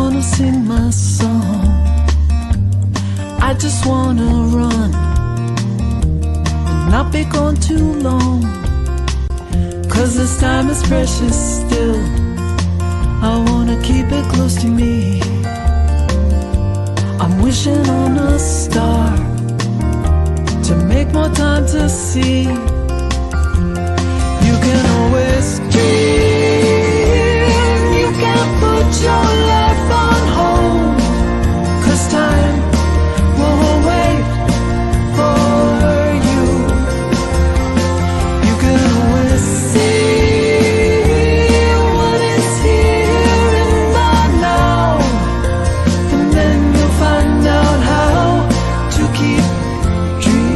wanna sing my song. I just wanna run and not be gone too long, 'cause this time is precious still. I wanna keep it close to me. I'm wishing on a star to make more time to see. You can always dream. You can't put your life on hold, 'cause time won't wait for you. You can always see what is here in the now, and then you'll find out how to keep dreaming.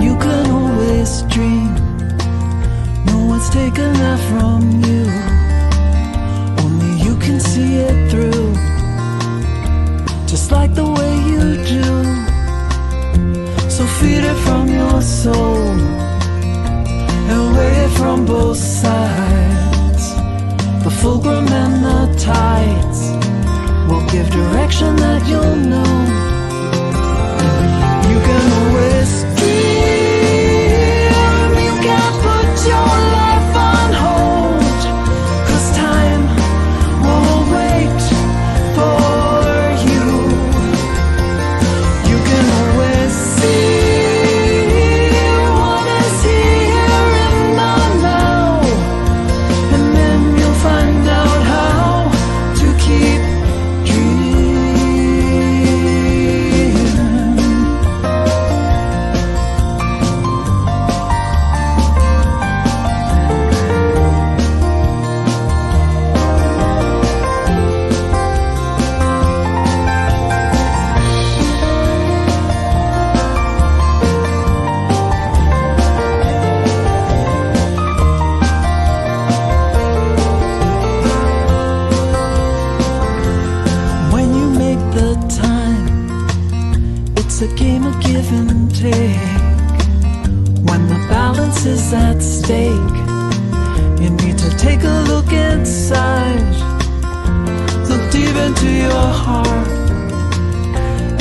You can always dream. No one's taken that from you. Only you can see it through, just like the way you do. So feed it from your soul and weigh it from both sides. The fulcrum and the tides will give direction that you'll know. You can always dream. You can't put your life on hold, 'cause time won't wait for you. You can always see what is here in the now, and then you'll find out how to keep dreaming. When you make the time, it's a game of give and take. When the balance is at stake, you need to take a look inside. Look deep into your heart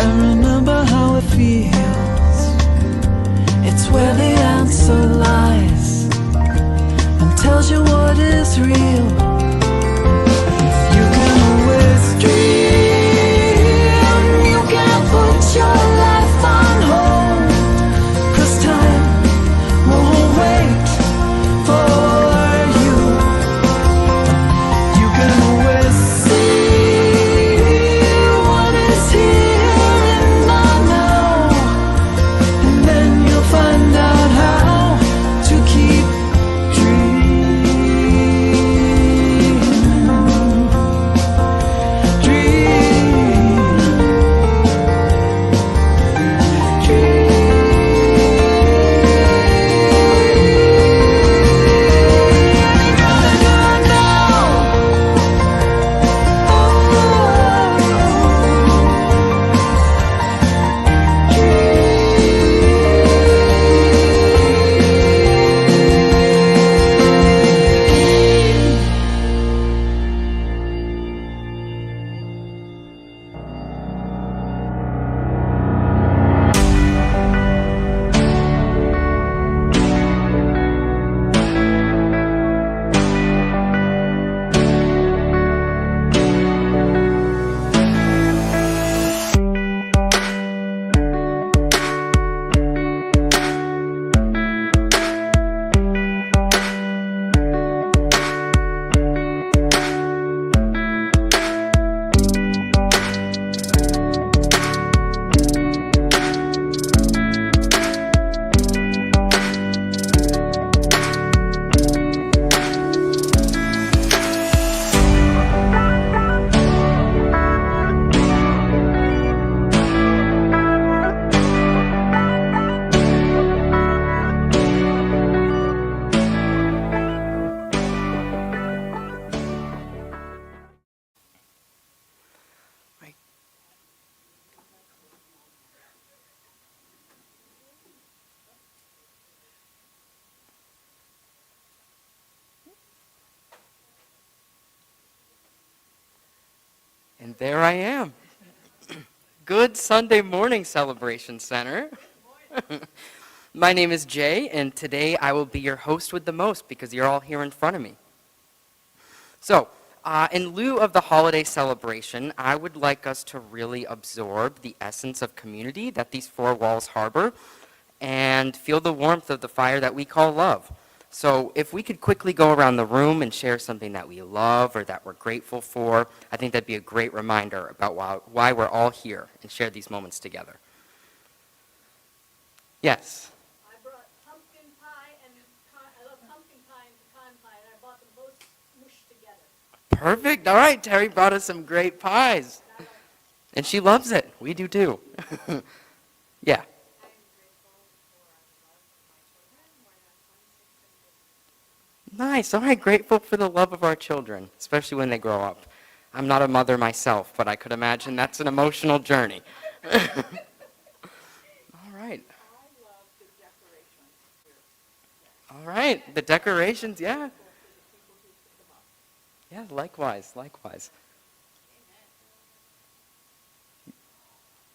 and remember how it feels. It's where the answer lies and tells you what is real. You can always dream. You can't put your life on hold, 'cause time won't wait for you. You can always see what is here in the now, and then you'll find out how to keep dreaming. And there I am. Good Sunday morning, Celebration Center. My name is Jay, and today I will be your host with the most because you're all here in front of me. So, in lieu of the holiday celebration, I would like us to really absorb the essence of community that these four walls harbor and feel the warmth of the fire that we call love. So if we could quickly go around the room and share something that we love or that we're grateful for, I think that'd be a great reminder about why we're all here and share these moments together. Yes? I brought pumpkin pie and I love pumpkin pie and pecan pie, and I bought them both mushed together. Perfect. All right, Terry brought us some great pies. And she loves it. We do too. Yeah. Nice. All right, grateful for the love of our children, especially when they grow up. I'm not a mother myself, but I could imagine that's an emotional journey. All right. I love the decorations here. All right, the decorations, yeah. Yeah, likewise, likewise.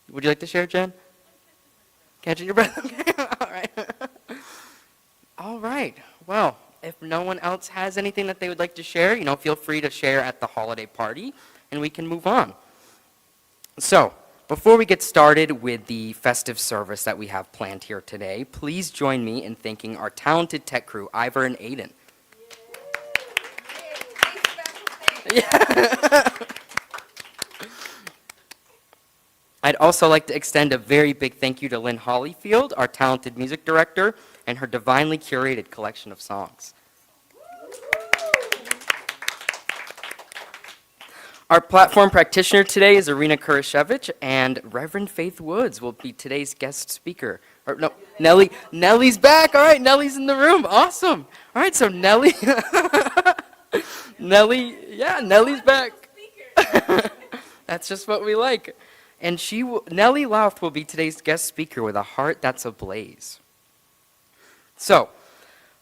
Would you like to share, Jen? Catching your breath? Okay, all right. All right, well, if no one else has anything that they would like to share, feel free to share at the holiday party, and we can move on. So, before we get started with the festive service that we have planned here today, please join me in thanking our talented tech crew, Ivor and Aiden. Yeah. I'd also like to extend a very big thank you to Lynn Hollyfield, our talented music director, and her divinely curated collection of songs. Our platform practitioner today is Irina Kurasiewicz, and Reverend Faith Woods will be today's guest speaker. Or no, Nellie's back. All right, Nellie's in the room. Awesome. All right, so Nellie's back. That's just what we like. And Nellie Lauth will be today's guest speaker with a heart that's ablaze. So,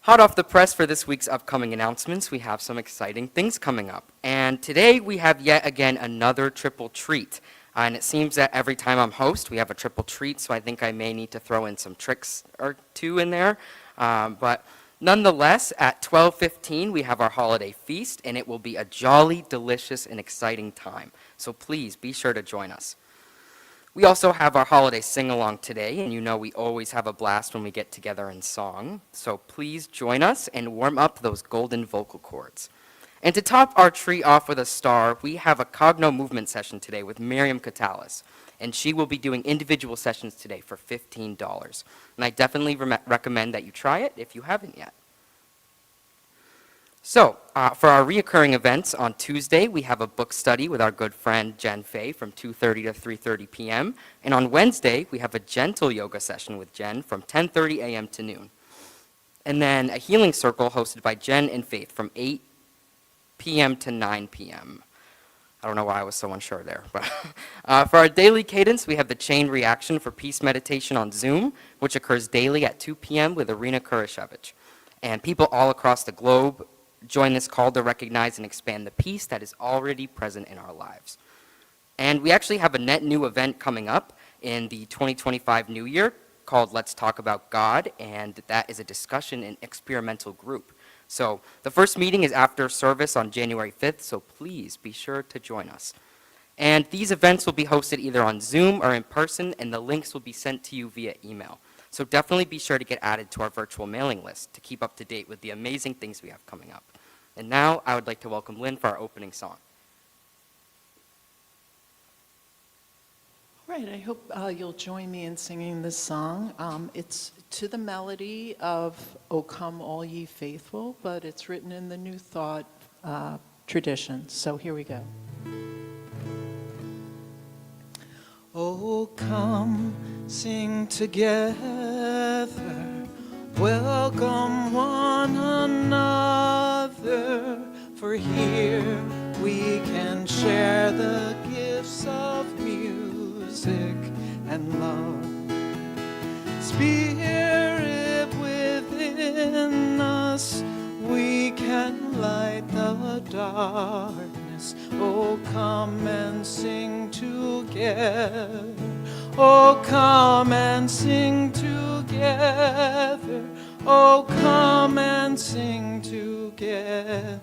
hot off the press for this week's upcoming announcements, we have some exciting things coming up. And today we have yet again another triple treat. And it seems that every time I'm host, we have a triple treat, so I think I may need to throw in some tricks or two in there. But nonetheless, at 12:15, we have our holiday feast, and it will be a jolly, delicious, and exciting time. So please be sure to join us. We also have our holiday sing-along today, and we always have a blast when we get together in song. So please join us and warm up those golden vocal cords. And to top our tree off with a star, we have a Cogno movement session today with Miriam Katalis. And she will be doing individual sessions today for $15. And I definitely recommend that you try it if you haven't yet. So, for our reoccurring events, on Tuesday, we have a book study with our good friend Jen Fay from 2:30 to 3:30 p.m. And on Wednesday, we have a gentle yoga session with Jen from 10:30 a.m. to noon. And then a healing circle hosted by Jen and Faith from 8 p.m. to 9 p.m. I don't know why I was so unsure there. But for our daily cadence, we have the chain reaction for peace meditation on Zoom, which occurs daily at 2 p.m. with Irina Kurasiewicz. And people all across the globe join this call to recognize and expand the peace that is already present in our lives. And we actually have a net new event coming up in the 2025 new year called Let's Talk About God, and that is a discussion and experimental group. So the first meeting is after service on January 5th, so please be sure to join us. And these events will be hosted either on Zoom or in person, and the links will be sent to you via email. So definitely be sure to get added to our virtual mailing list to keep up to date with the amazing things we have coming up. And now I would like to welcome Lynn for our opening song. All right, I hope you'll join me in singing this song. It's to the melody of O Come All Ye Faithful, but it's written in the New Thought tradition. So here we go. Oh, come, sing together, welcome one another, for here we can share the gifts of music and love. Spirit within us, we can light the darkness. Oh, come and sing together. Oh, come and sing together. Oh, come and sing together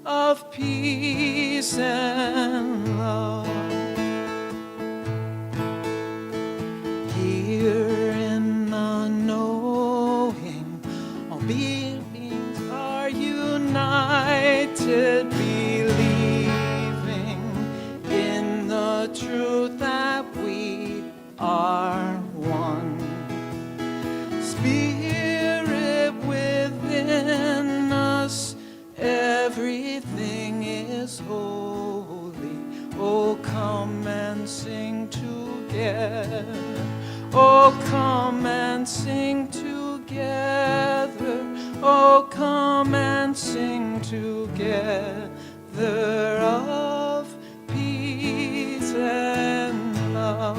of peace and love. Here in the knowing, all beings are united, believing in the truth that we are one. Spirit within us, everything is holy. Oh, come and sing together. Oh, come and sing together. Oh, come and sing together of peace and love.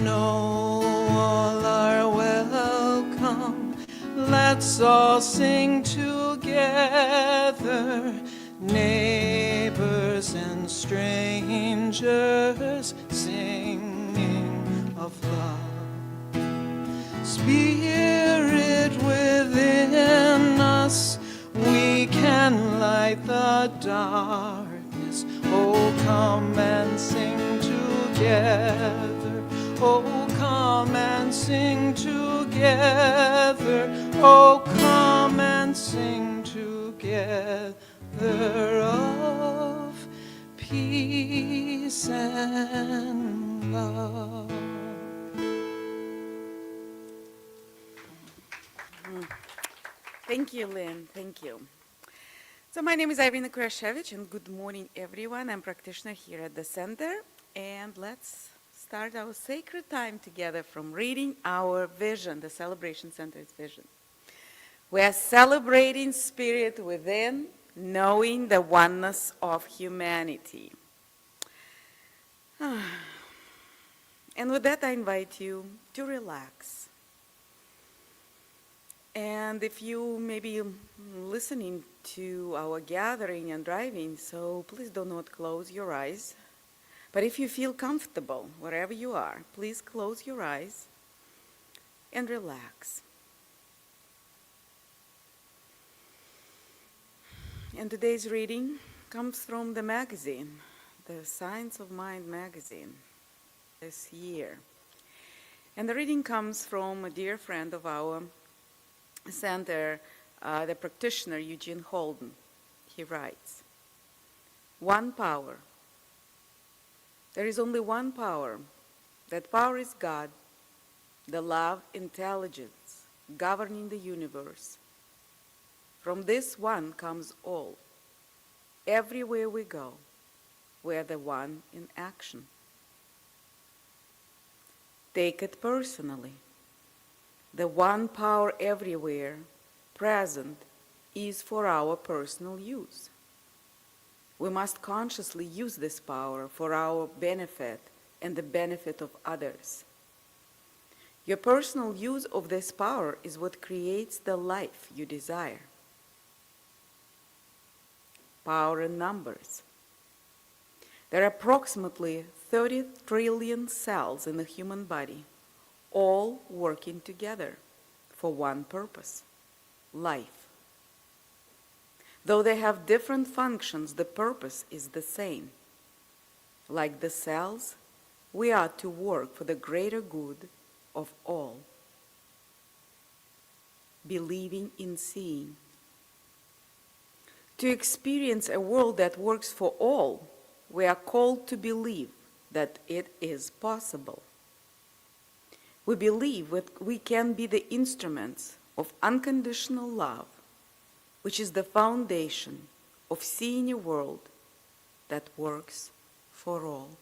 No, all are welcome. Let's all sing together. Neighbors and strangers singing of love. Spirit within us, we can light the darkness. Oh, come and sing together. Oh, come and sing together. Oh, come and sing together of peace and love. Thank you, Lynn. Thank you. So my name is Irina Kurasiewicz, and good morning, everyone. I'm practitioner here at the center, and let's start our sacred time together from reading our vision, the Celebration Center's vision. We are celebrating spirit within, knowing the oneness of humanity. And with that, I invite you to relax. And if you may be listening to our gathering and driving, so please do not close your eyes. But if you feel comfortable, wherever you are, please close your eyes and relax. And today's reading comes from the magazine, the Science of Mind magazine, this year. And the reading comes from a dear friend of our center, the practitioner, Eugene Holden. He writes, "One power. There is only one power. That power is God, the love intelligence governing the universe. From this one comes all. Everywhere we go, we are the one in action. Take it personally. The one power everywhere present is for our personal use. We must consciously use this power for our benefit and the benefit of others. Your personal use of this power is what creates the life you desire. Power in numbers. There are approximately 30 trillion cells in the human body, all working together for one purpose, life. Though they have different functions, the purpose is the same. Like the cells, we are to work for the greater good of all. Believing in seeing. To experience a world that works for all, we are called to believe that it is possible. We believe that we can be the instruments of unconditional love, which is the foundation of seeing a world that works for all.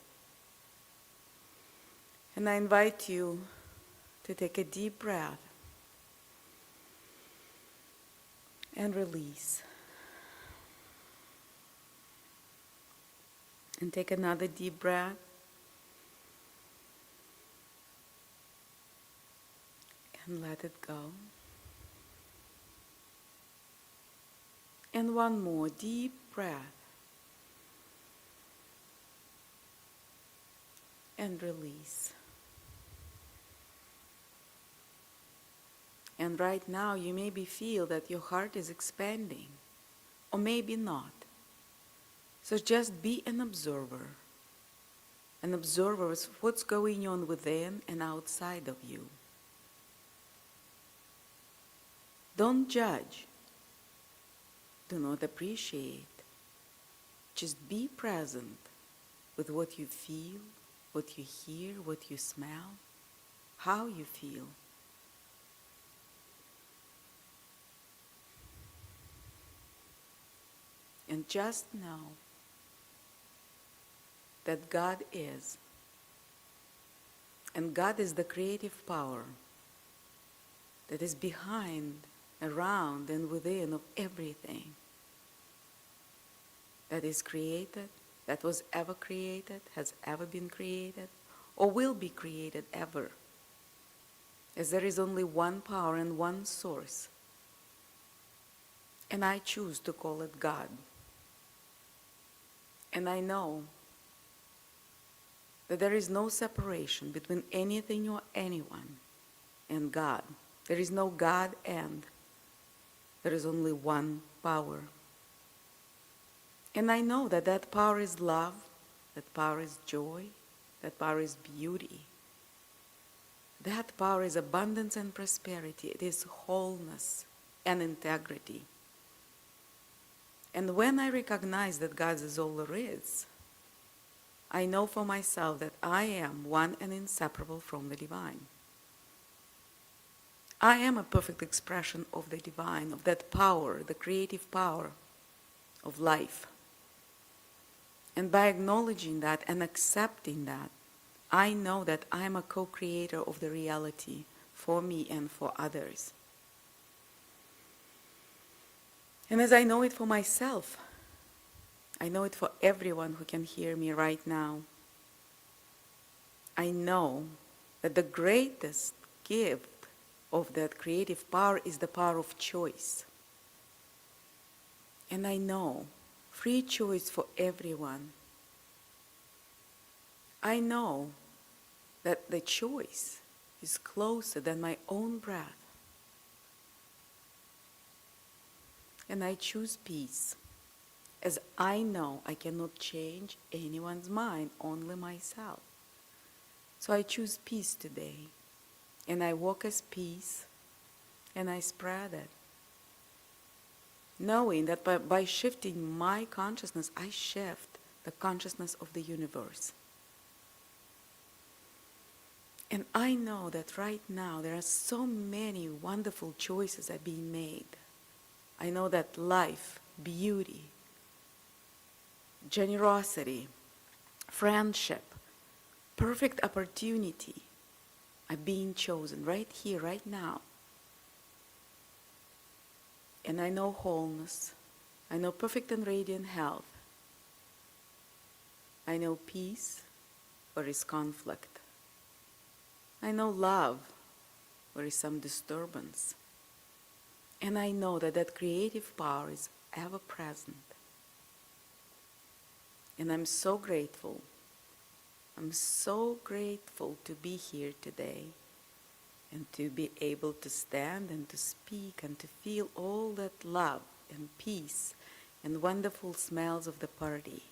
And I invite you to take a deep breath and release. And take another deep breath. And let it go. And one more deep breath. And release. And right now you maybe feel that your heart is expanding, or maybe not. So just be an observer of what's going on within and outside of you. Don't judge. Do not appreciate. Just be present with what you feel, what you hear, what you smell, how you feel. And just know that God is. And God is the creative power that is behind, around, and within of everything that is created, that was ever created, has ever been created, or will be created ever. As there is only one power and one source. And I choose to call it God. And I know that there is no separation between anything or anyone and God. There is no God and. There is only one power. And I know that that power is love, that power is joy, that power is beauty. That power is abundance and prosperity. It is wholeness and integrity. And when I recognize that God is all there is, I know for myself that I am one and inseparable from the divine. I am a perfect expression of the divine, of that power, the creative power of life. And by acknowledging that and accepting that, I know that I am a co-creator of the reality for me and for others. And as I know it for myself, I know it for everyone who can hear me right now. I know that the greatest gift of that creative power is the power of choice. And I know free choice for everyone. I know that the choice is closer than my own breath. And I choose peace, as I know I cannot change anyone's mind, only myself. So I choose peace today, and I walk as peace, and I spread it. Knowing that by shifting my consciousness, I shift the consciousness of the universe. And I know that right now there are so many wonderful choices that are being made. I know that life, beauty, generosity, friendship, perfect opportunity are being chosen right here, right now. And I know wholeness. I know perfect and radiant health. I know peace where is conflict. I know love where is some disturbance. And I know that that creative power is ever present. And I'm so grateful. I'm so grateful to be here today and to be able to stand and to speak and to feel all that love and peace and wonderful smells of the party.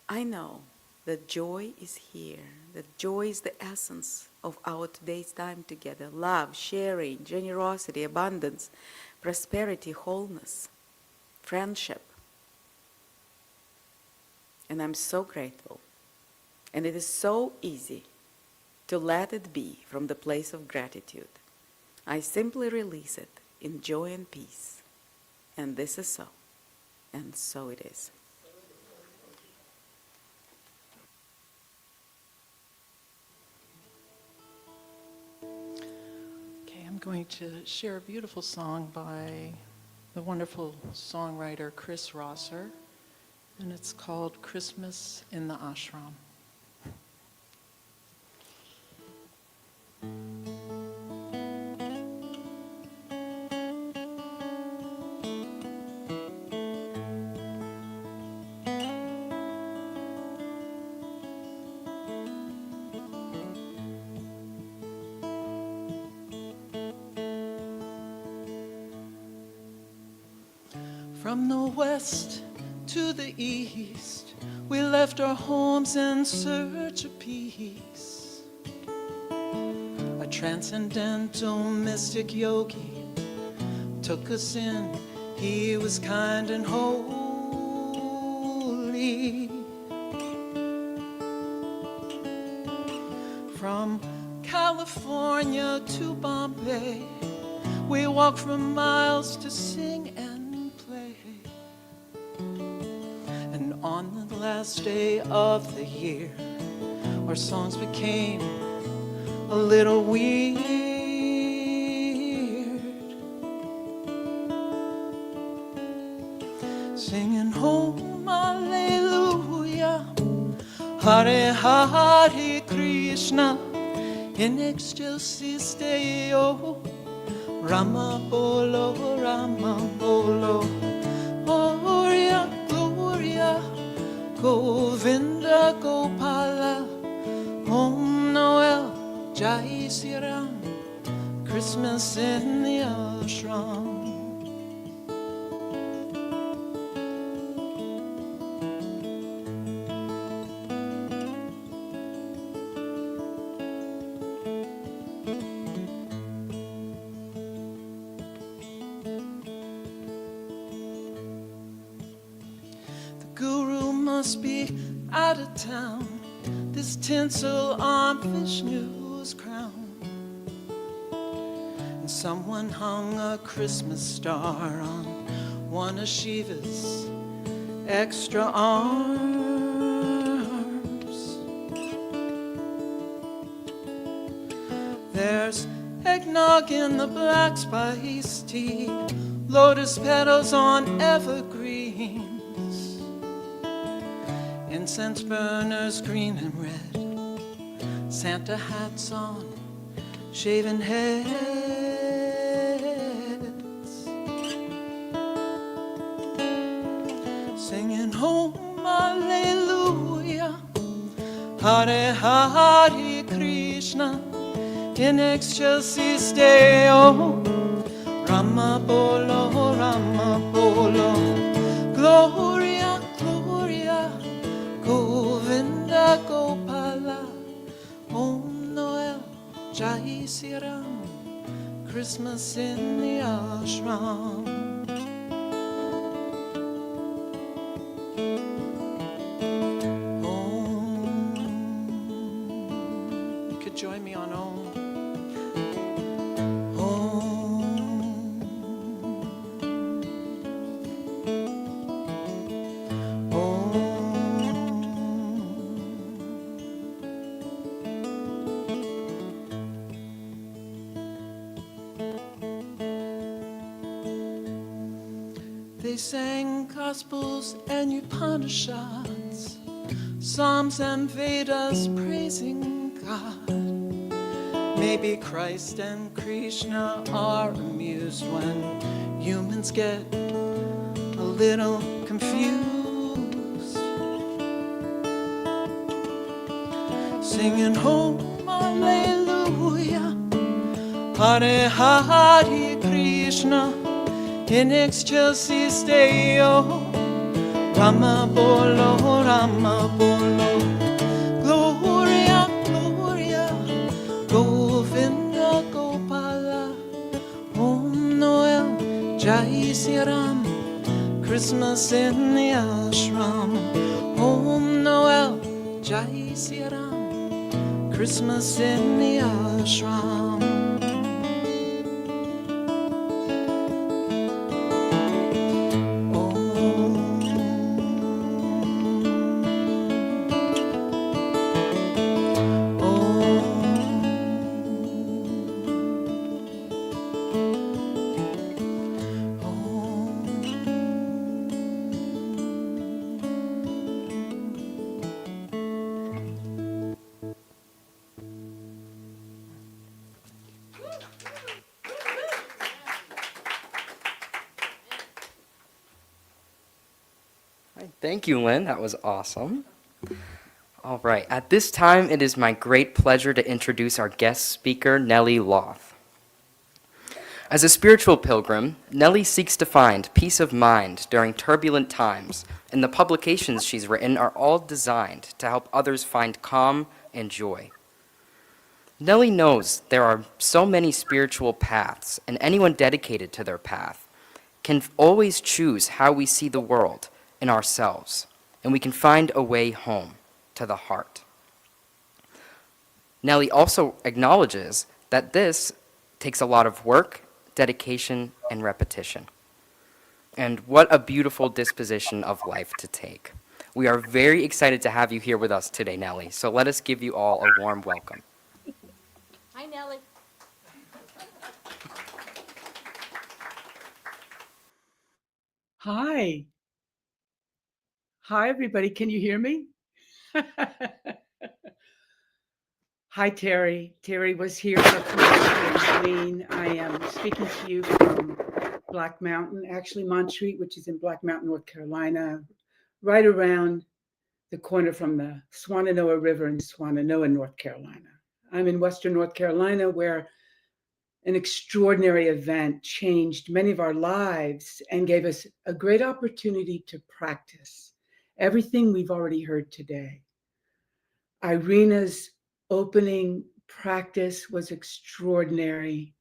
I know that joy is here, that joy is the essence of our today's time together. Love, sharing, generosity, abundance, prosperity, wholeness, friendship. And I'm so grateful. And it is so easy to let it be from the place of gratitude. I simply release it in joy and peace. And this is so. And so it is. Okay, I'm going to share a beautiful song by the wonderful songwriter Chris Rosser, and it's called Christmas in the Ashram. From the west to the east, we left our homes in search of peace. A transcendental mystic yogi took us in. He was kind and holy. From California to Bombay, we walked for miles to sing and play. And on the last day of the year, our songs became a little weird. Singing Om Alleluia, Hare Hare Krishna, in excelsis Deo, Rama Bolo, Gloria, Gloria, Govinda Gopala, Om Noel, Jai Sri Ram, Christmas in the ashram. Must be out of town, this tinsel on Vishnu's crown. And someone hung a Christmas star on one of Shiva's extra arms. There's eggnog in the black spice tea, lotus petals on evergreen, incense burners green and red, Santa hats on shaven heads. Singing Om Alleluia, Hare Hare Krishna, in excelsis Deo, Rama Bolo, Gloria, Gloria, Govinda Gopala, Om Noel, Jai Sri Ram, Christmas in the ashram. Om. You could join me on Om. They sang Gospels and Upanishads, Psalms and Vedas praising God. Maybe Christ and Krishna are amused when humans get a little confused. Singing Om Alleluia, Hare Hare Krishna, in excelsis Deo, Rama Bolo, Gloria, Gloria, Govinda Gopala, Om Noel, Jai Sri Ram, Christmas in the ashram. Om Noel, Jai Sri Ram, Christmas in the ashram. Thank you, Lynn. That was awesome. All right. At this time, it is my great pleasure to introduce our guest speaker, Nellie Lauth. As a spiritual pilgrim, Nellie seeks to find peace of mind during turbulent times, and the publications she's written are all designed to help others find calm and joy. Nellie knows there are so many spiritual paths, and anyone dedicated to their path can always choose how we see the world and ourselves, and we can find a way home to the heart. Nellie also acknowledges that this takes a lot of work, dedication, and repetition. And what a beautiful disposition of life to take. We are very excited to have you here with us today, Nellie, so let us give you all a warm welcome. Hi, Nellie. Hi. Hi, everybody. Can you hear me? Hi, Terry. Terry was here. I am speaking to you from Black Mountain, actually Montreat, which is in Black Mountain, North Carolina, right around the corner from the Swannanoa River in Swannanoa, North Carolina. I'm in Western North Carolina, where an extraordinary event changed many of our lives and gave us a great opportunity to practice everything we've already heard today. Irina's opening practice was extraordinary.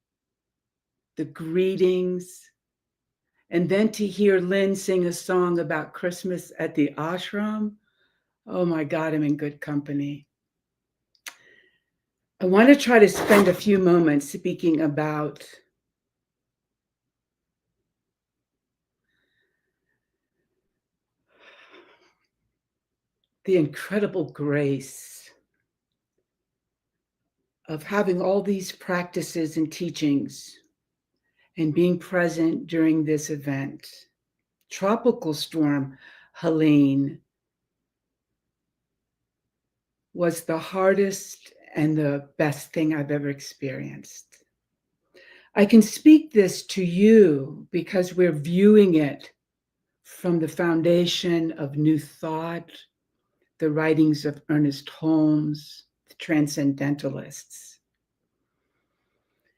The greetings, and then to hear Lynn sing a song about Christmas at the ashram. Oh my God, I'm in good company. I want to try to spend a few moments speaking about the incredible grace of having all these practices and teachings and being present during this event. Tropical storm Helene was the hardest and the best thing I've ever experienced. I can speak this to you because we're viewing it from the foundation of New Thought, the writings of Ernest Holmes, the Transcendentalists.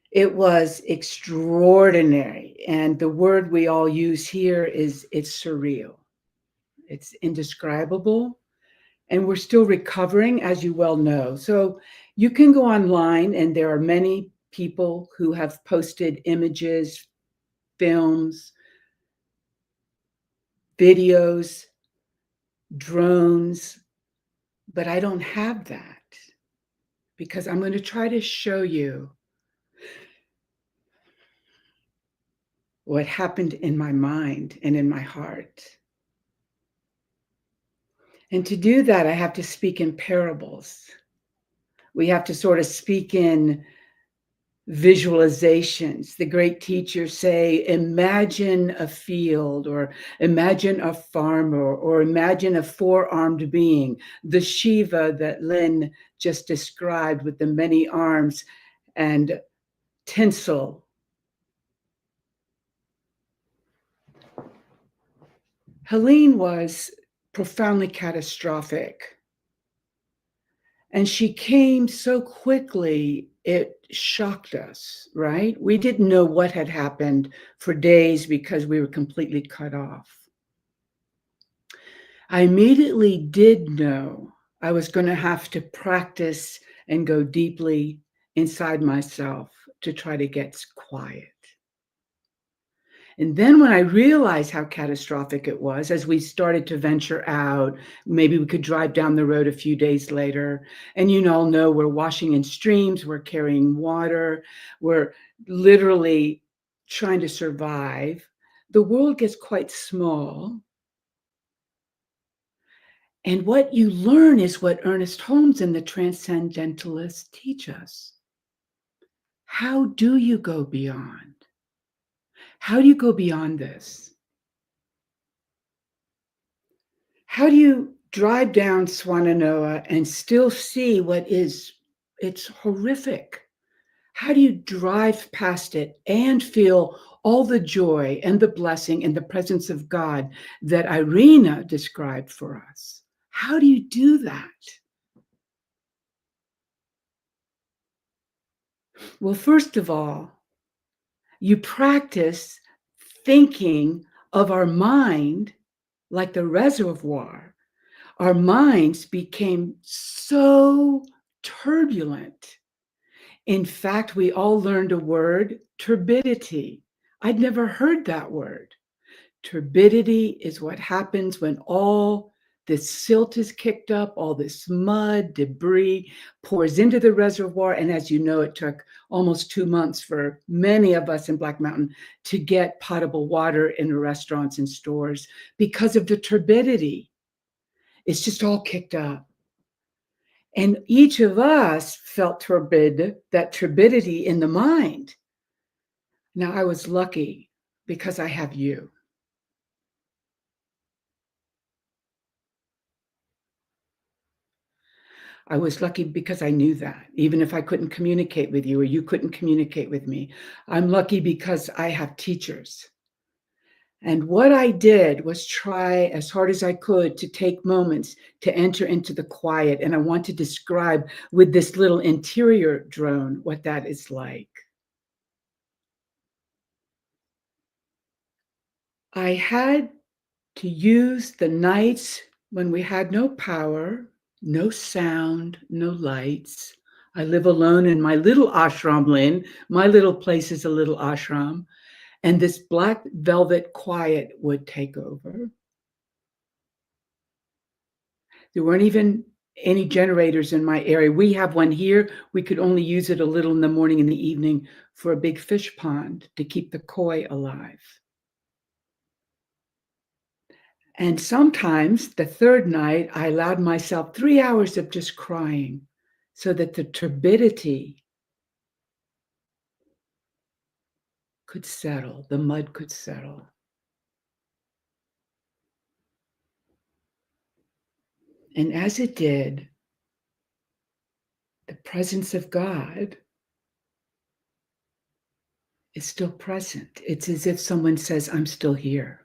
It was extraordinary. And the word we all use here is it's surreal. It's indescribable. And we're still recovering, as you well know. So you can go online, and there are many people who have posted images, films, videos, drones, but I don't have that because I'm going to try to show you what happened in my mind and in my heart. And to do that, I have to speak in parables. We have to sort of speak in visualizations. The great teachers say, imagine a field, or imagine a farmer, or imagine a four-armed being, the Shiva that Lynn just described with the many arms and tinsel. Helene was profoundly catastrophic. And she came so quickly, it shocked us, right? We didn't know what had happened for days because we were completely cut off. I immediately did know I was going to have to practice and go deeply inside myself to try to get quiet. And then when I realized how catastrophic it was, as we started to venture out, maybe we could drive down the road a few days later. And you all know we're washing in streams, we're carrying water, we're literally trying to survive. The world gets quite small. And what you learn is what Ernest Holmes and the Transcendentalists teach us. How do you go beyond? How do you go beyond this? How do you drive down Swannanoa and still see what is, it's horrific? How do you drive past it and feel all the joy and the blessing and the presence of God that Irina described for us? How do you do that? Well, first of all, You practice thinking of our mind like the reservoir. Our minds became so turbulent. In fact, we all learned a word, turbidity. I'd never heard that word. Turbidity is what happens when all this silt is kicked up, all this mud, debris pours into the reservoir. And as you know, it took almost 2 months for many of us in Black Mountain to get potable water in restaurants and stores because of the turbidity. It's just all kicked up. And each of us felt that turbidity in the mind. Now, I was lucky because I have you. I was lucky because I knew that, even if I couldn't communicate with you or you couldn't communicate with me. I'm lucky because I have teachers. And what I did was try as hard as I could to take moments to enter into the quiet. And I want to describe with this little interior drone what that is like. I had to use the nights when we had no power, no sound, no lights. I live alone in my little ashram, Lynn. My little place is a little ashram. And this black velvet quiet would take over. There weren't even any generators in my area. We have one here. We could only use it a little in the morning and the evening for a big fish pond to keep the koi alive. And sometimes the third night, I allowed myself 3 hours of just crying so that the turbidity could settle, the mud could settle. And as it did, the presence of God is still present. It's as if someone says, I'm still here.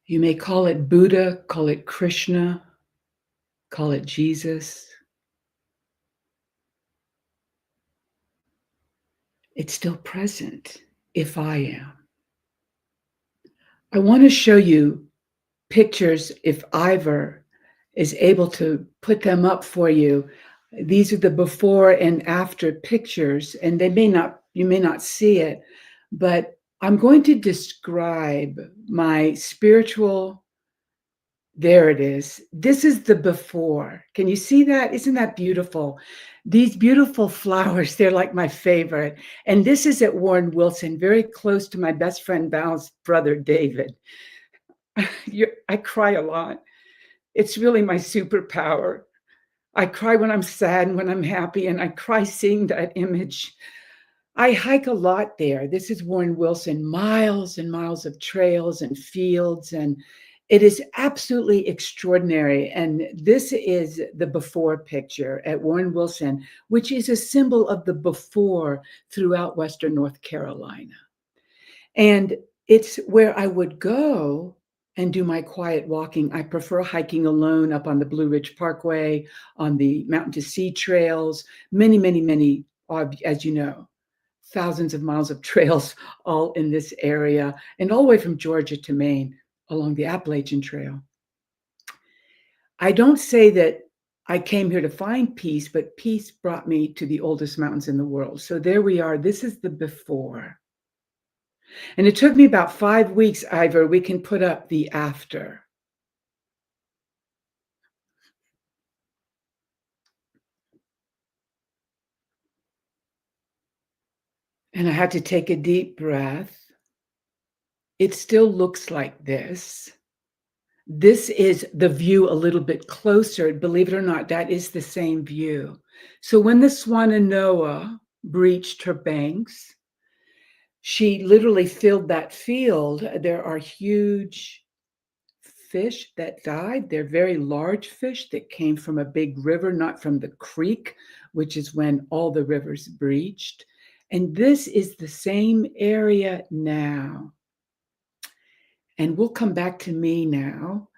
You may call it Buddha, call it Krishna, call it Jesus. It's still present if I am. I want to show you pictures if Ivor is able to put them up for you. These are the before and after pictures, and you may not see it, but I'm going to describe my spiritual. There it is. This is the before. Can you see that? Isn't that beautiful? These beautiful flowers, they're like my favorite. And this is at Warren Wilson, very close to my best friend Val's brother, David. I cry a lot. It's really my superpower. I cry when I'm sad and when I'm happy, and I cry seeing that image. I hike a lot there. This is Warren Wilson, miles and miles of trails and fields, and it is absolutely extraordinary. And this is the before picture at Warren Wilson, which is a symbol of the before throughout Western North Carolina. And it's where I would go and do my quiet walking. I prefer hiking alone up on the Blue Ridge Parkway, on the Mountain to Sea trails, many, many, many, as you know, thousands of miles of trails all in this area, and all the way from Georgia to Maine along the Appalachian Trail. I don't say that I came here to find peace, but peace brought me to the oldest mountains in the world. So there we are. This is the before. And it took me about 5 weeks, Ivor. We can put up the after. And I had to take a deep breath. It still looks like this. This is the view a little bit closer. Believe it or not, that is the same view. So when the Swannanoa breached her banks, she literally filled that field. There are huge fish that died. They're very large fish that came from a big river, not from the creek, which is when all the rivers breached. And this is the same area now. And we'll come back to me now.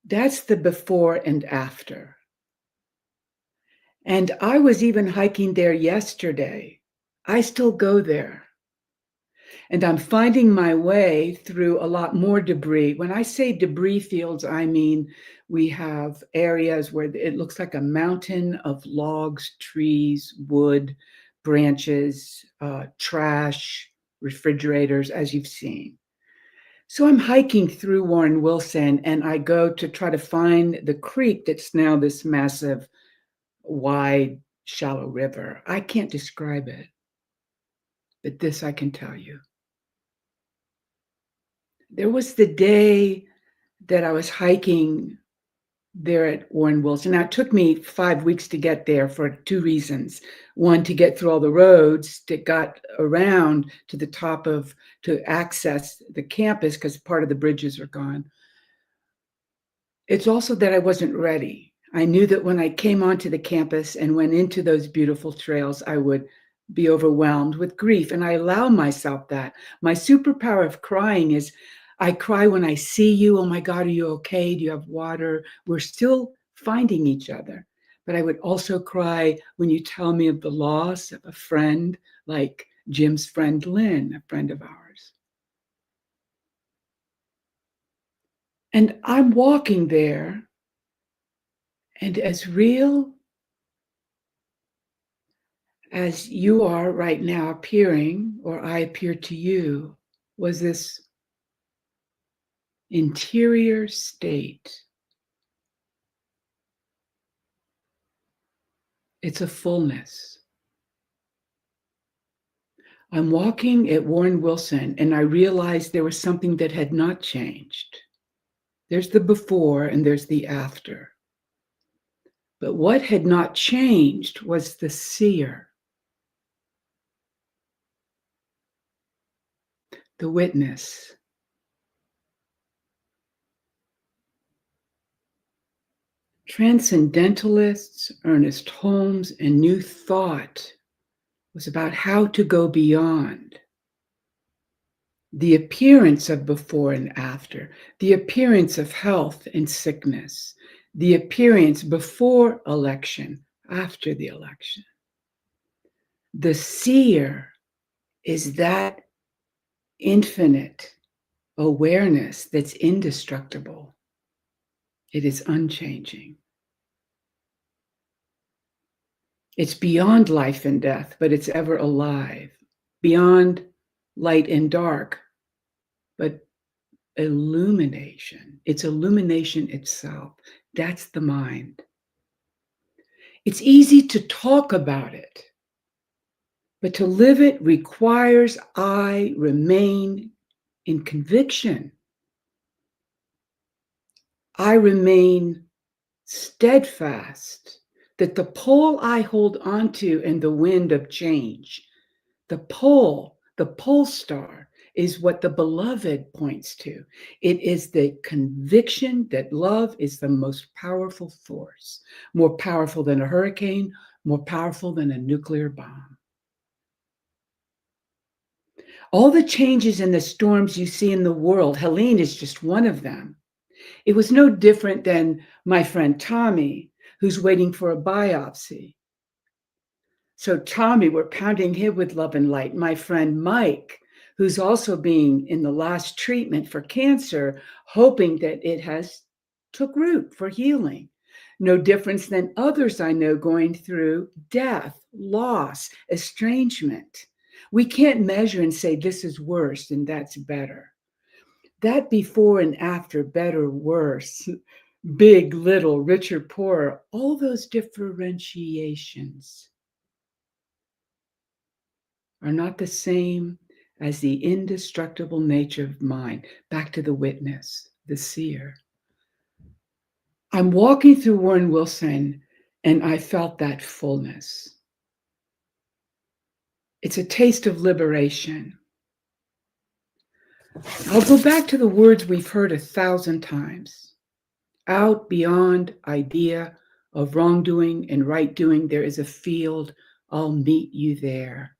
That's the before and after. And I was even hiking there yesterday. I still go there. And I'm finding my way through a lot more debris. When I say debris fields, I mean we have areas where it looks like a mountain of logs, trees, wood, branches, trash, refrigerators, as you've seen. So I'm hiking through Warren Wilson, and I go to try to find the creek that's now this massive, wide, shallow river. I can't describe it, but this I can tell you. There was the day that I was hiking there at Warren Wilson. Now, it took me 5 weeks to get there for two reasons. One, to get through all the roads that got around to the top to access the campus because part of the bridges are gone. It's also that I wasn't ready. I knew that when I came onto the campus and went into those beautiful trails, I would be overwhelmed with grief. And I allow myself that. My superpower of crying is I cry when I see you. Oh my God, are you okay? Do you have water? We're still finding each other. But I would also cry when you tell me of the loss of a friend, like Jim's friend Lynn, a friend of ours. And I'm walking there, and as real as you are right now appearing, or I appear to you, was this interior state. It's a fullness. I'm walking at Warren Wilson, and I realized there was something that had not changed. There's the before and there's the after. But what had not changed was the seer, the witness. Transcendentalists, Ernest Holmes, and New Thought was about how to go beyond the appearance of before and after, the appearance of health and sickness, the appearance before election, after the election. The seer is that infinite awareness that's indestructible. It is unchanging. It's beyond life and death, but it's ever alive. Beyond light and dark, but illumination. It's illumination itself. That's the mind. It's easy to talk about it, but to live it requires I remain in conviction. I remain steadfast that the pole I hold onto in the wind of change, the pole star, is what the beloved points to. It is the conviction that love is the most powerful force, more powerful than a hurricane, more powerful than a nuclear bomb. All the changes and the storms you see in the world, Helene is just one of them. It was no different than my friend Tommy, who's waiting for a biopsy. So Tommy, we're pounding him with love and light. My friend Mike, who's also being in the last treatment for cancer, hoping that it has took root for healing. No difference than others I know going through death, loss, estrangement. We can't measure and say this is worse and that's better. That before and after, better, worse, big, little, richer, poorer, all those differentiations are not the same as the indestructible nature of mind. Back to the witness, the seer. I'm walking through Warren Wilson, and I felt that fullness. It's a taste of liberation. I'll go back to the words we've heard 1,000 times. Out beyond idea of wrongdoing and right doing, there is a field. I'll meet you there.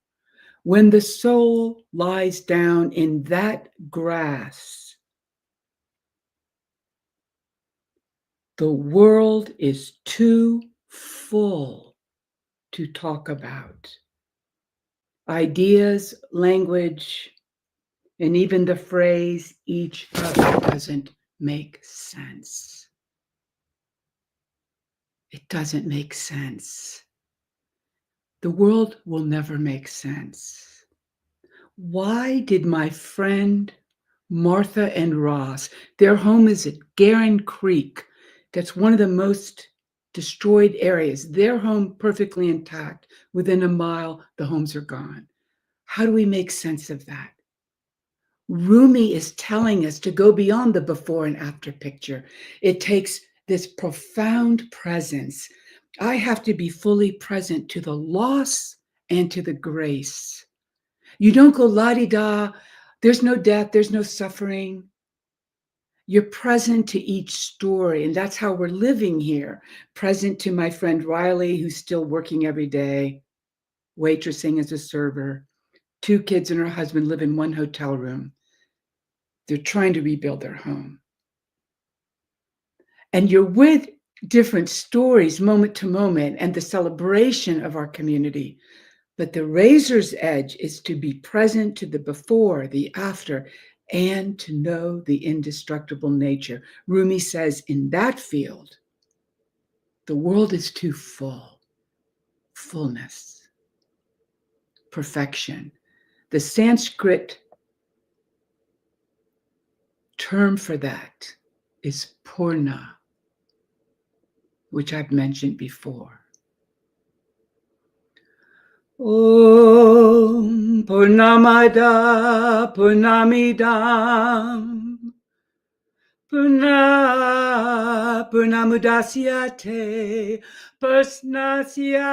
When the soul lies down in that grass, the world is too full to talk about. Ideas, language, and even the phrase each other doesn't make sense. It doesn't make sense. The world will never make sense. Why did my friend Martha and Ross, their home is at Garin Creek, that's one of the most destroyed areas, their home perfectly intact, within a mile, the homes are gone. How do we make sense of that? Rumi is telling us to go beyond the before and after picture. It takes this profound presence. I have to be fully present to the loss and to the grace. You don't go la-di-da, there's no death, there's no suffering. You're present to each story, and that's how we're living here. Present to my friend Riley, who's still working every day, waitressing as a server. 2 kids and her husband live in one hotel room. They're trying to rebuild their home. And you're with different stories, moment to moment, and the celebration of our community. But the razor's edge is to be present to the before, the after, and to know the indestructible nature. Rumi says, in that field, the world is too full. Fullness, perfection. The Sanskrit term for that is purna, which I've mentioned before. Om Purnamada Purnamidam Purnamudasyate Purnasya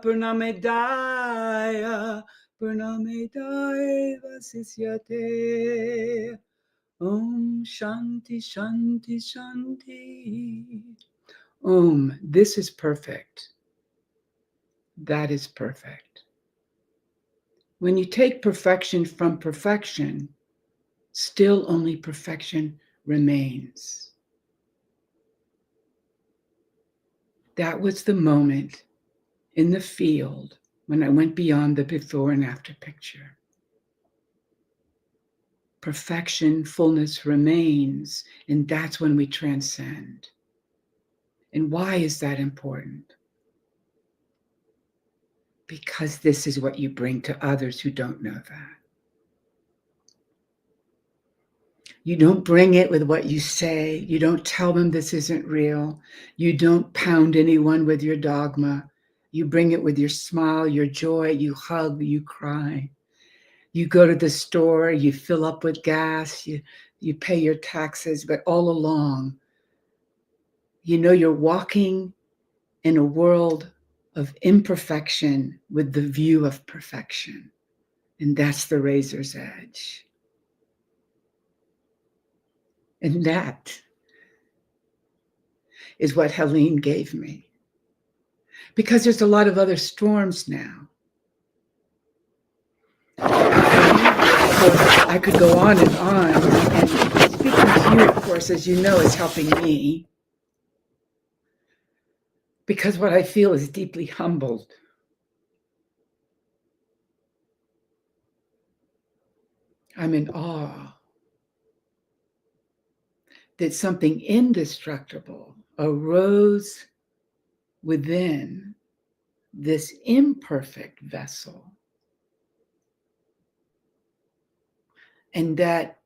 Purnamedaya Purnamedaya Vasisyate. Om Shanti Shanti Shanti. Om, this is perfect. That is perfect. When you take perfection from perfection, still only perfection remains. That was the moment in the field when I went beyond the before and after picture. Perfection, fullness remains, and that's when we transcend. And why is that important? Because this is what you bring to others who don't know that. You don't bring it with what you say. You don't tell them this isn't real. You don't pound anyone with your dogma. You bring it with your smile, your joy. You hug, you cry. You go to the store, you fill up with gas, you pay your taxes, but all along, you know you're walking in a world of imperfection with the view of perfection. And that's the razor's edge. And that is what Helene gave me. Because there's a lot of other storms now. I could go on, and speaking to you, of course, as you know, is helping me. Because what I feel is deeply humbled. I'm in awe that something indestructible arose within this imperfect vessel. And that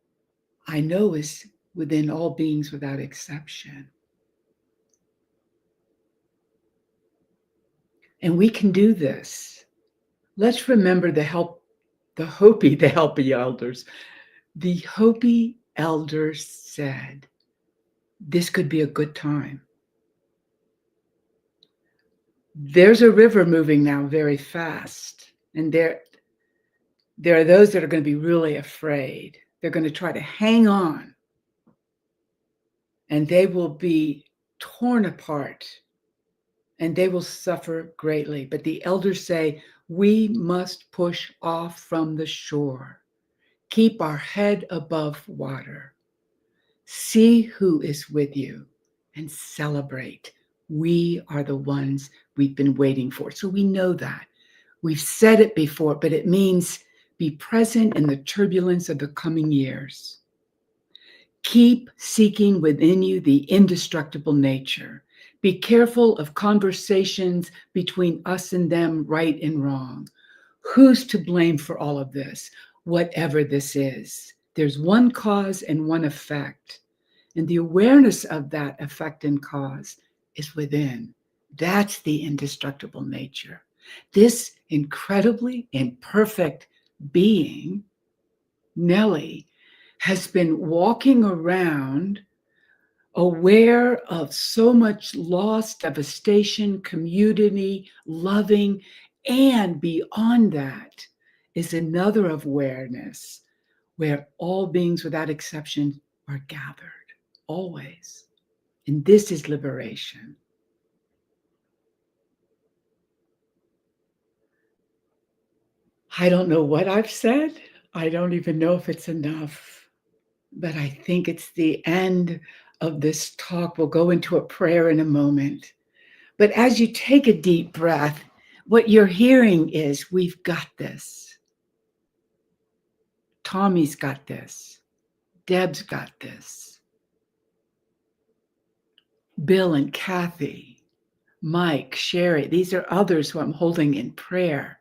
I know is within all beings without exception. And we can do this. Let's remember the Hopi elders. The Hopi elders said, this could be a good time. There's a river moving now very fast. And there are those that are going to be really afraid. They're going to try to hang on. And they will be torn apart. And they will suffer greatly. But the elders say, we must push off from the shore. Keep our head above water. See who is with you and celebrate. We are the ones we've been waiting for. So we know that. We've said it before, but it means be present in the turbulence of the coming years. Keep seeking within you the indestructible nature. Be careful of conversations between us and them, right and wrong. Who's to blame for all of this? Whatever this is, there's one cause and one effect. And the awareness of that effect and cause is within. That's the indestructible nature. This incredibly imperfect being, Nellie, has been walking around aware of so much loss, devastation, community, loving, and beyond that is another awareness where all beings without exception are gathered, always. And this is liberation. I don't know what I've said. I don't even know if it's enough, but I think it's the end of this talk. We'll go into a prayer in a moment. But as you take a deep breath, what you're hearing is, we've got this. Tommy's got this. Deb's got this. Bill and Kathy, Mike, Sherry, these are others who I'm holding in prayer.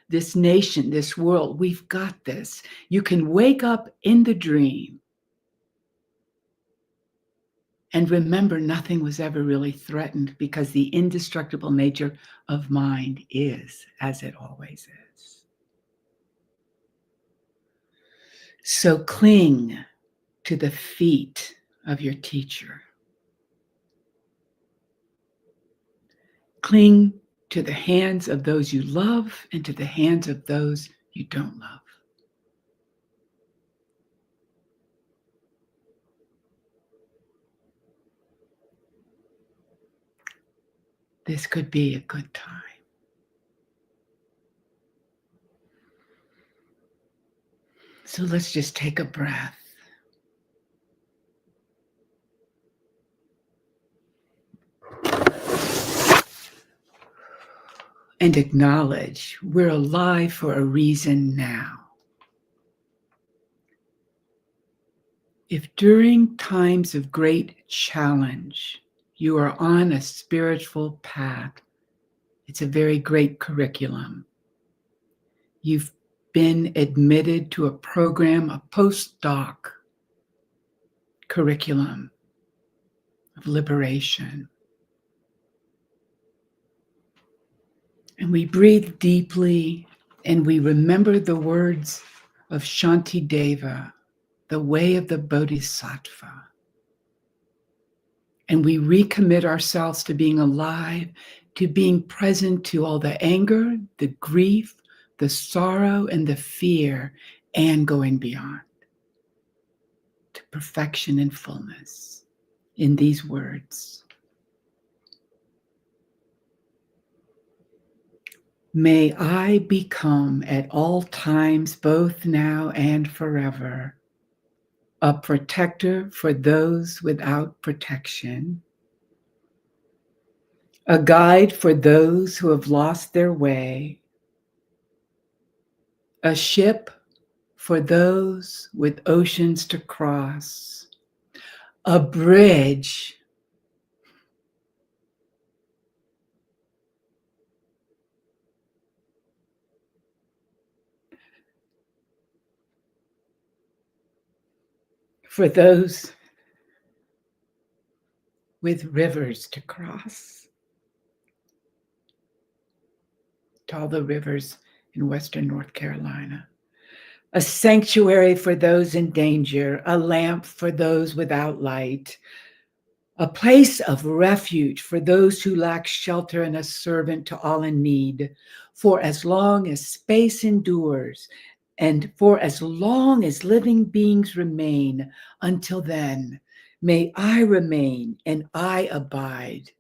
This nation, this world, we've got this. You can wake up in the dream and remember nothing was ever really threatened, because the indestructible nature of mind is as it always is. So cling to the feet of your teacher. Cling to the hands of those you love and to the hands of those you don't love. This could be a good time. So let's just take a breath. And acknowledge we're alive for a reason now. If during times of great challenge you are on a spiritual path, it's a very great curriculum. You've been admitted to a program, a postdoc curriculum of liberation. And we breathe deeply and we remember the words of Shantideva, the way of the Bodhisattva. And we recommit ourselves to being alive, to being present to all the anger, the grief, the sorrow, and the fear, and going beyond to perfection and fullness in these words. May I become at all times, both now and forever, a protector for those without protection, a guide for those who have lost their way, a ship for those with oceans to cross, a bridge for those with rivers to cross, to all the rivers in Western North Carolina, a sanctuary for those in danger, a lamp for those without light, a place of refuge for those who lack shelter, and a servant to all in need, for as long as space endures and for as long as living beings remain. Until then, may I remain and I abide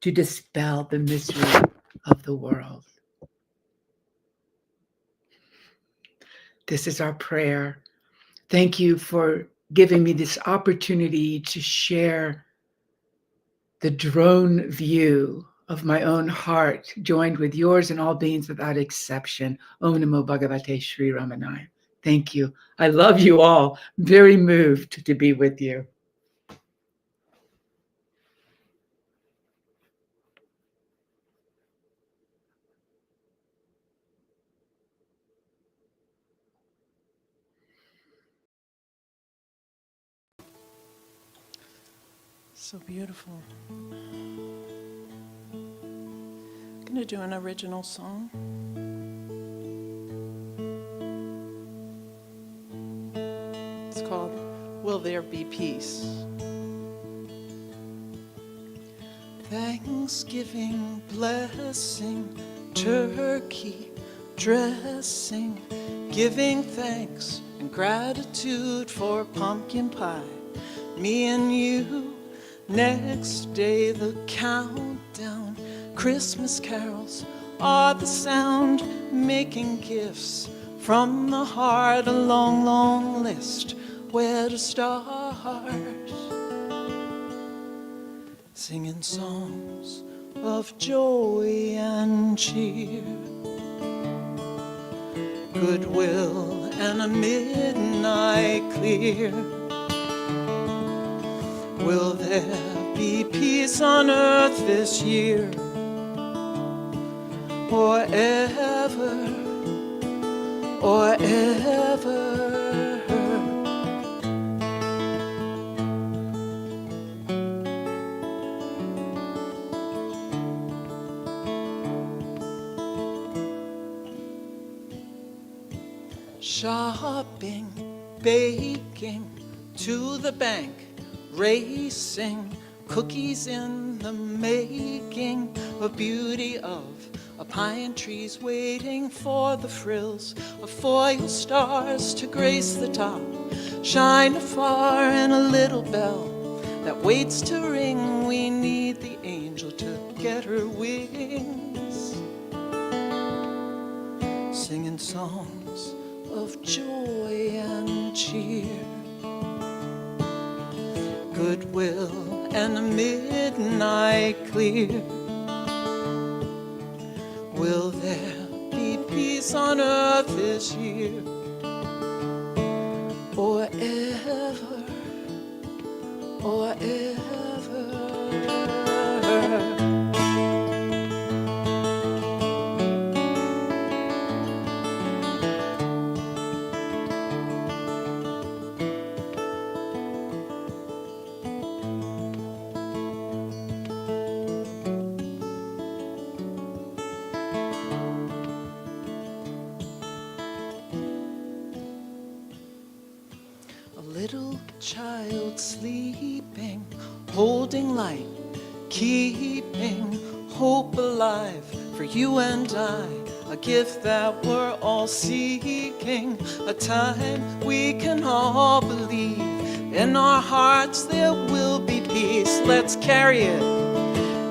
to dispel the misery of the world. This is our prayer. Thank you for giving me this opportunity to share the drone view of my own heart joined with yours and all beings without exception. Om Namo Bhagavate Sri Ramanaya. Thank you. I love you all. Very moved to be with you. So beautiful. I'm going to do an original song. It's called Will There Be Peace? Thanksgiving, blessing, turkey, dressing, giving thanks and gratitude for pumpkin pie. Me and you. Next day the countdown, Christmas carols are the sound, making gifts from the heart, a long, long list where to start. Singing songs of joy and cheer, goodwill and a midnight clear. Will there be peace on earth this year, or ever, or ever? Shopping, baking, to the bank, racing, cookies in the making, a beauty of a pine trees waiting for the frills of foil stars to grace the top, shine afar and a little bell that waits to ring. We need the angel to get her wings, singing songs of joy and cheer, goodwill and a midnight clear. Will there be peace on earth this year, or ever, or ever? Little child sleeping, holding light, keeping hope alive for you and I, a gift that we're all seeking, a time we can all believe. In our hearts there will be peace. Let's carry it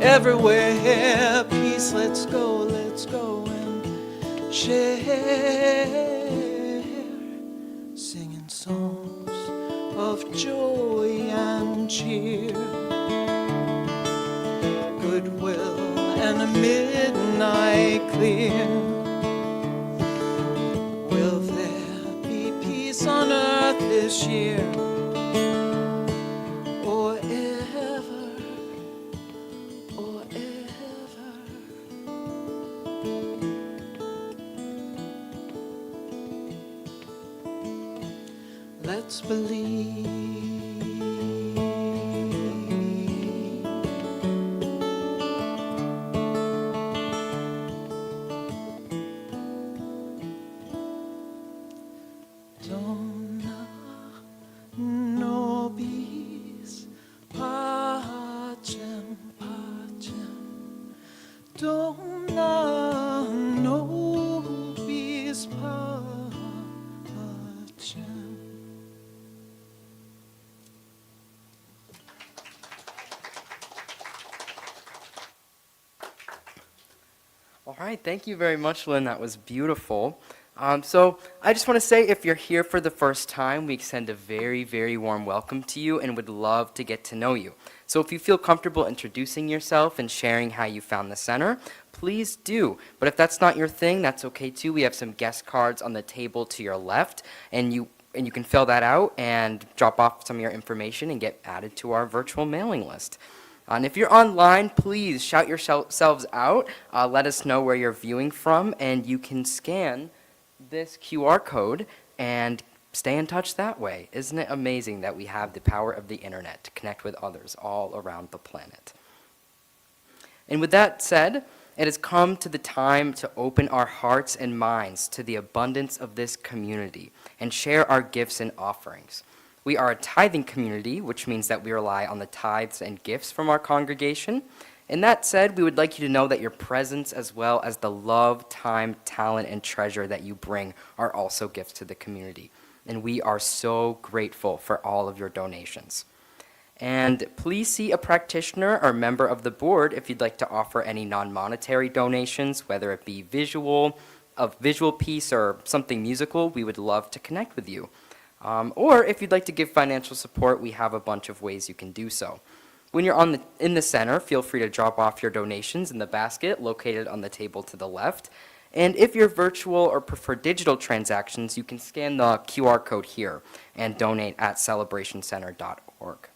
everywhere. Peace, let's go and share, singing songs of joy and cheer, goodwill and a midnight clear. Will there be peace on earth this year, or ever, or ever? Let's believe. Donna nobis pacem, pacem. Donna nobis pacem. All right, thank you very much, Lynn. That was beautiful. So I just want to say, if you're here for the first time, we extend a very, very warm welcome to you and would love to get to know you. So if you feel comfortable introducing yourself and sharing how you found the center, please do. But if that's not your thing, that's okay too. We have some guest cards on the table to your left, and you can fill that out and drop off some of your information and get added to our virtual mailing list. And if you're online, please shout yourselves out. Let us know where you're viewing from, and you can scan this QR code and stay in touch that way. Isn't it amazing that we have the power of the internet to connect with others all around the planet? And with that said, it has come to the time to open our hearts and minds to the abundance of this community and share our gifts and offerings. We are a tithing community, which means that we rely on the tithes and gifts from our congregation. And that said, we would like you to know that your presence, as well as the love, time, talent, and treasure that you bring, are also gifts to the community. And we are so grateful for all of your donations. And please see a practitioner or member of the board if you'd like to offer any non-monetary donations, whether it be a visual piece or something musical. We would love to connect with you. Or if you'd like to give financial support, we have a bunch of ways you can do so. When you're in the center, feel free to drop off your donations in the basket located on the table to the left. And if you're virtual or prefer digital transactions, you can scan the QR code here and donate at celebrationcenter.org.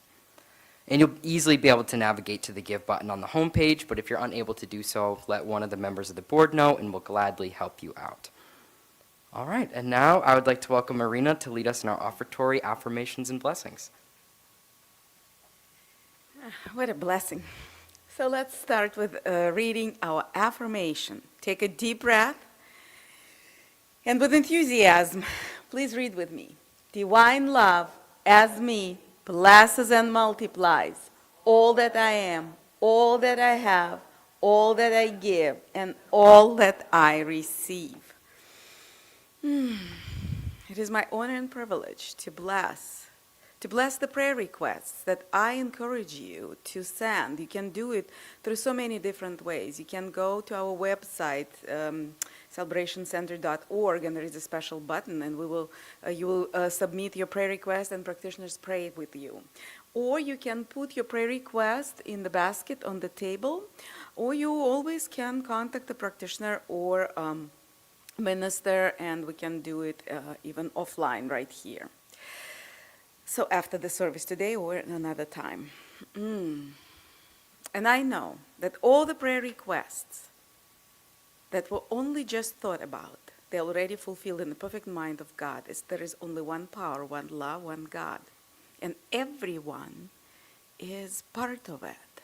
And you'll easily be able to navigate to the Give button on the homepage, but if you're unable to do so, let one of the members of the board know and we'll gladly help you out. All right, and now I would like to welcome Irina to lead us in our offertory, affirmations, and blessings. What a blessing. So let's start with reading our affirmation. Take a deep breath, and with enthusiasm, please read with me. Divine love as me blesses and multiplies all that I am, all that I have, all that I give, and all that I receive. It is my honor and privilege to bless the prayer requests that I encourage you to send. You can do it through so many different ways. You can go to our website, celebrationcenter.org, and there is a special button, and you will submit your prayer request, and practitioners pray with you. Or you can put your prayer request in the basket on the table, or you always can contact the practitioner or minister, and we can do it even offline right here. So after the service today or another time. And I know that all the prayer requests that were only just thought about, they're already fulfilled in the perfect mind of God. There is only one power, one love, one God. And everyone is part of it.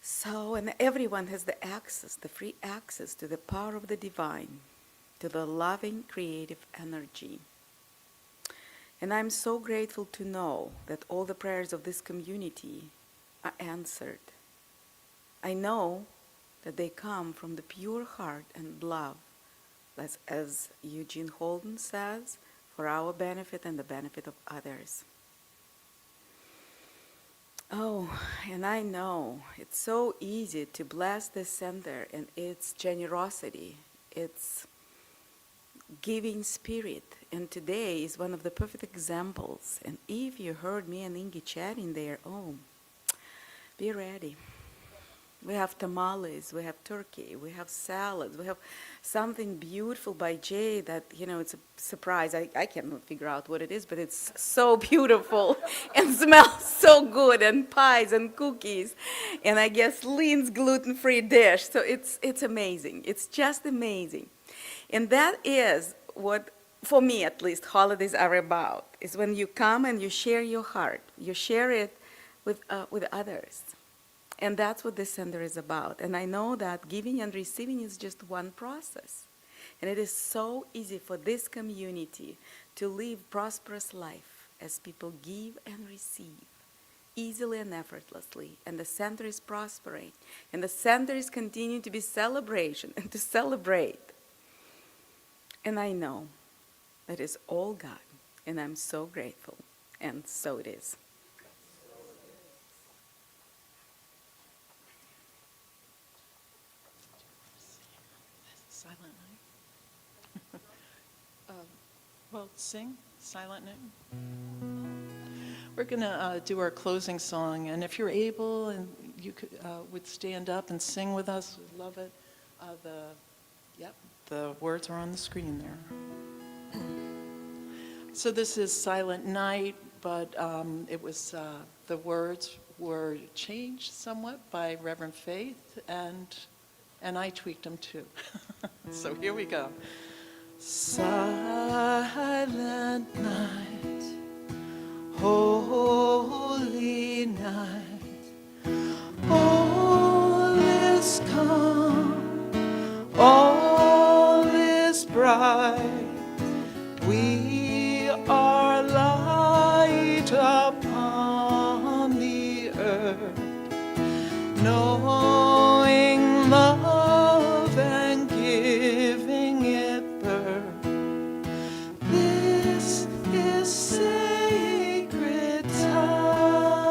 So, and everyone has the access, the free access to the power of the divine, to the loving, creative energy. And I'm so grateful to know that all the prayers of this community are answered. I know that they come from the pure heart and love, as Eugene Holden says, for our benefit and the benefit of others. Oh, and I know it's so easy to bless this center and its generosity, its giving spirit. And today is one of the perfect examples. And if you heard me and Ingi chatting there, be ready. We have tamales, we have turkey, we have salads, we have something beautiful by Jay that, it's a surprise. I cannot figure out what it is, but it's so beautiful and smells so good, and pies and cookies. And I guess Lynn's gluten-free dish. So it's amazing. It's just amazing. And that is what, for me at least, holidays are about, is when you come and you share your heart. You share it with others. And that's what this center is about. And I know that giving and receiving is just one process. And it is so easy for this community to live prosperous life as people give and receive easily and effortlessly. And the center is prospering. And the center is continuing to be celebration and to celebrate. And I know that is all God. And I'm so grateful. And so it is. Silently. called Sing, Silent Night. We're going to do our closing song, and if you're able and you would stand up and sing with us, we'd love it. The words are on the screen there. So this is Silent Night, but it was the words were changed somewhat by Reverend Faith, and I tweaked them too. So here we go. Silent night, holy night, all is calm, all is bright. We are light upon the earth, knowing love and giving it birth. This is sacred time.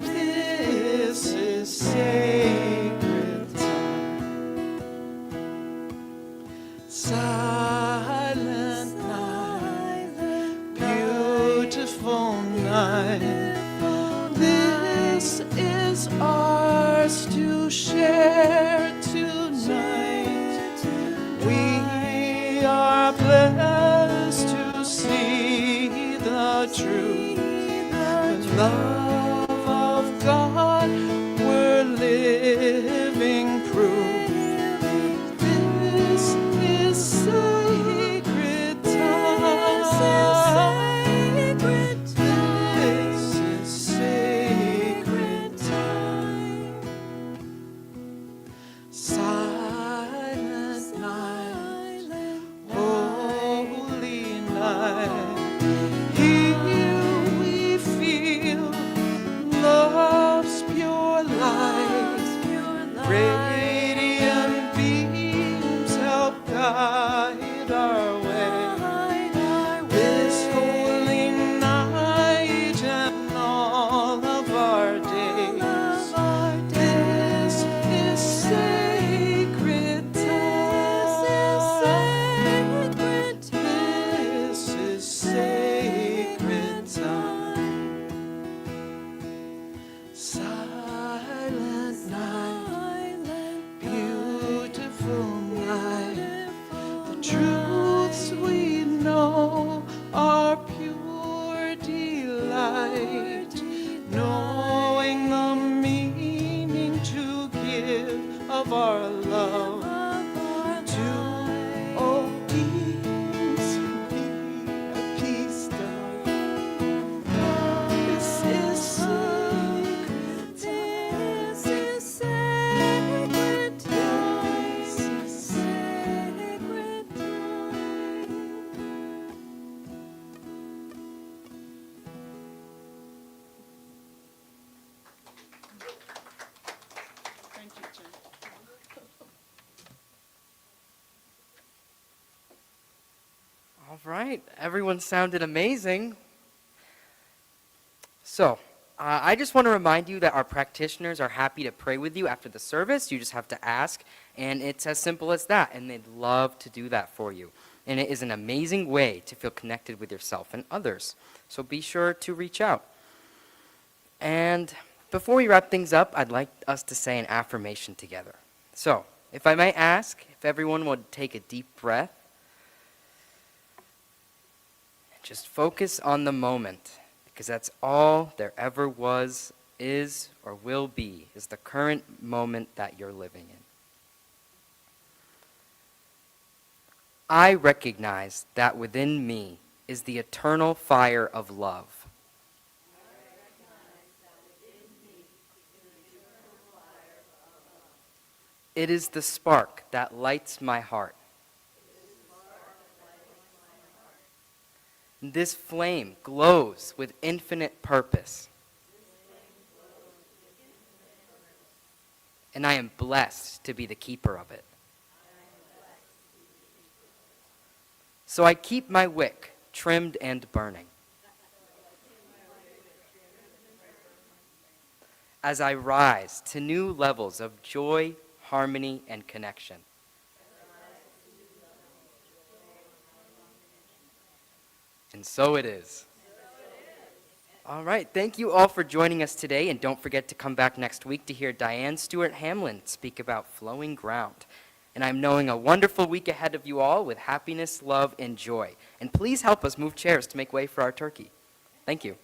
This is sacred time. Silent night, beautiful night. This is ours to share tonight. We are blessed to see the truth, the love of God. We're living proof. This is sacred time. This is sacred time. Silent night, holy night. Here we feel love's pure light. Radiant beams help guide our way. This holy night and all of our days. This is sacred time. This is sacred time. Silent night, beautiful night. The truths we know are pure delight, knowing the meaning to give of our love to all beings be at peace done. This is sacred time. This is sacred time. This is sacred time. Thank you, Jen. All right, everyone sounded amazing. So, I just want to remind you that our practitioners are happy to pray with you after the service. You just have to ask, and it's as simple as that, and they'd love to do that for you. And it is an amazing way to feel connected with yourself and others. So be sure to reach out. And before we wrap things up, I'd like us to say an affirmation together. So, if I might ask, if everyone would take a deep breath, just focus on the moment, because that's all there ever was, is, or will be, is the current moment that you're living in. I recognize that within me is the eternal fire of love. It is the spark that lights my heart. This flame glows with infinite purpose. And I am blessed to be the keeper of it. So I keep my wick trimmed and burning. As I rise to new levels of joy, harmony, and connection. And so it is. All right, thank you all for joining us today, and don't forget to come back next week to hear Diane Stewart Hamlin speak about flowing ground. And I'm knowing a wonderful week ahead of you all with happiness, love, and joy. And please help us move chairs to make way for our turkey. Thank you.